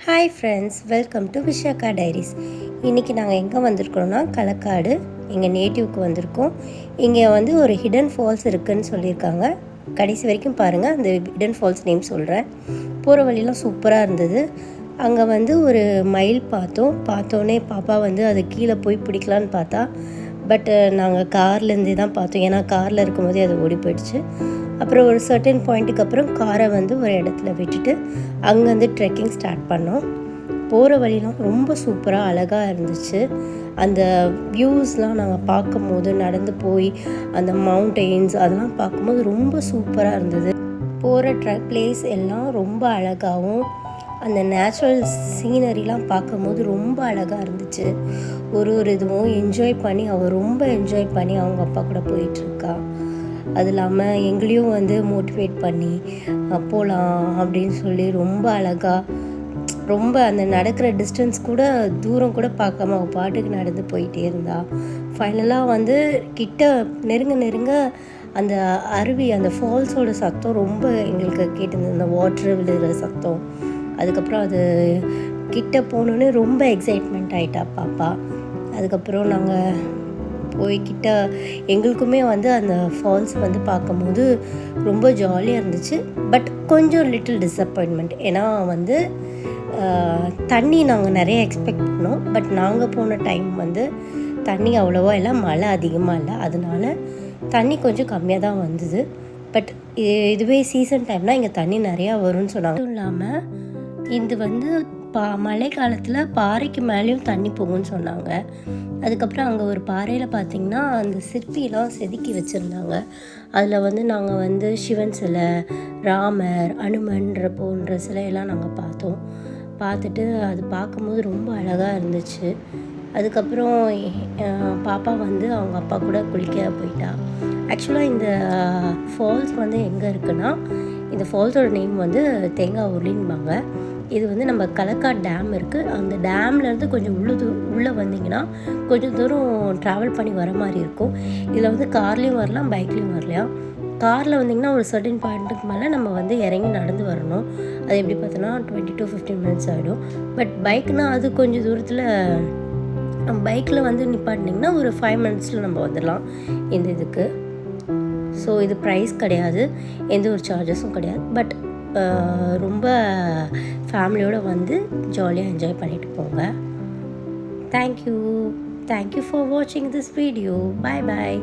Hi friends, welcome to Vishakha diaries. இன்றைக்கி நாங்கள் எங்கே வந்திருக்கோம்னா களக்காடு, எங்கள் நேட்டிவ்க்கு வந்திருக்கோம். இங்கே வந்து ஒரு ஹிடன் ஃபால்ஸ் இருக்குதுன்னு சொல்லியிருக்காங்க. கடைசி வரைக்கும் பாருங்கள், அந்த ஹிடன் ஃபால்ஸ் நேம் சொல்கிறேன். போகிற வழியெலாம் சூப்பராக இருந்தது. அங்கே வந்து ஒரு மயில் பார்த்தோன்னே பாப்பா வந்து அதை கீழே போய் பிடிக்கலான்னு பார்த்தா, பட் நாங்கள் கார்லேருந்தே தான் பார்த்தோம். ஏன்னா காரில் இருக்கும்போதே அது ஓடி போயிடுச்சு. அப்புறம் ஒரு சர்டன் பாயிண்ட்டுக்கு அப்புறம் காரை வந்து ஒரு இடத்துல விட்டுட்டு அங்கேருந்து ட்ரெக்கிங் ஸ்டார்ட் பண்ணோம். போகிற வழிலாம் ரொம்ப சூப்பராக அழகாக இருந்துச்சு. அந்த வியூஸ்லாம் நாங்கள் பார்க்கும்போது, நடந்து போய் அந்த மவுண்டெயின்ஸ் அதெல்லாம் பார்க்கும்போது ரொம்ப சூப்பராக இருந்தது. போகிற பிளேஸ் எல்லாம் ரொம்ப அழகாகவும், அந்த நேச்சுரல் சீனரிலாம் பார்க்கும்போது ரொம்ப அழகாக இருந்துச்சு. ஒரு இதுவும் என்ஜாய் பண்ணி, அவள் ரொம்ப என்ஜாய் பண்ணி அவங்க அப்பா கூட போயிட்டுருக்கா. அது இல்லாமல் எங்களையும் வந்து மோட்டிவேட் பண்ணி போகலாம் அப்படின்னு சொல்லி ரொம்ப அழகாக, ரொம்ப அந்த நடக்கிற டிஸ்டன்ஸ் கூட தூரம் கூட பார்க்காம அவள் பாட்டுக்கு நடந்து போயிட்டே இருந்தா. ஃபைனலாக வந்து கிட்ட நெருங்க அந்த அருவி, அந்த ஃபால்ஸோட சத்தம் ரொம்ப எங்களுக்கு கேட்டிருந்தது. அந்த வாட்ரு விழுகிற சத்தம். அதுக்கப்புறம் அது கிட்ட போனோன்னே ரொம்ப எக்ஸைட்மெண்ட் ஆகிட்டா பாப்பா. அதுக்கப்புறம் நாங்கள் போய்கிட்ட எங்களுக்குமே வந்து அந்த ஃபால்ஸ் வந்து பார்க்கும்போது ரொம்ப ஜாலியாக இருந்துச்சு. பட் கொஞ்சம் லிட்டில் டிஸப்பாயின்மெண்ட். ஏன்னா வந்து தண்ணி நாங்கள் நிறைய எக்ஸ்பெக்ட் பண்ணோம். பட் நாங்கள் போன டைம் வந்து தண்ணி அவ்வளோவா இல்லை, மழை அதிகமாக இல்லை. அதனால தண்ணி கொஞ்சம் கம்மியாக தான் வந்தது. பட் இதுவே சீசன் டைம்னால் இங்கே தண்ணி நிறையா வரும்னு சொன்னாங்க. அதுவும் இல்லாமல் இது வந்து மழை காலத்தில் பாறைக்கு மேலேயும் தண்ணி போகும்னு சொன்னாங்க. அதுக்கப்புறம் அங்கே ஒரு பாறையில் பார்த்திங்கன்னா அந்த சிற்பிலாம் செதுக்கி வச்சுருந்தாங்க. அதில் வந்து நாங்கள் வந்து சிவன் சிலை, ராமர், அனுமன்ற போன்ற சிலையெல்லாம் நாங்கள் பார்த்துட்டு அது பார்க்கும்போது ரொம்ப அழகாக இருந்துச்சு. அதுக்கப்புறம் பாப்பா வந்து அவங்க அப்பா கூட குளிக்க போயிட்டா. ஆக்சுவலாக இந்த ஃபால்ஸ் வந்து எங்கே இருக்குன்னா, இந்த ஃபால்ஸோட நேம் வந்து தேங்காய் ஊர்லின்பாங்க. இது வந்து நம்ம களக்காடு டேம் இருக்குது. அந்த டேம்லேருந்து கொஞ்சம் உள்ளே வந்தீங்கன்னா கொஞ்சம் தூரம் ட்ராவல் பண்ணி வர மாதிரி இருக்கும். இதில் வந்து கார்லேயும் வரலாம், பைக்லேயும் வரலாம். காரில் வந்திங்கன்னா ஒரு சர்டன் பாயிண்ட்டுக்கு மேலே நம்ம வந்து இறங்கி நடந்து வரணும். அது எப்படி பார்த்தோன்னா 20 to 15 minutes ஆகிடும். பட் பைக்னால் அது கொஞ்சம் தூரத்தில், பைக்கில் வந்து நிப்பாட்டினிங்கன்னா ஒரு 5 minutesல நம்ம வந்துடலாம் இந்த இதுக்கு. ஸோ இது ப்ரைஸ் கிடையாது, எந்த ஒரு சார்ஜஸும் கிடையாது. பட் ரொம்ப ஃபேமிலியோடு வந்து ஜாலியாக என்ஜாய் பண்ணிட்டு போங்க. தேங்க்யூ ஃபார் வாட்சிங் திஸ் வீடியோ. பாய்.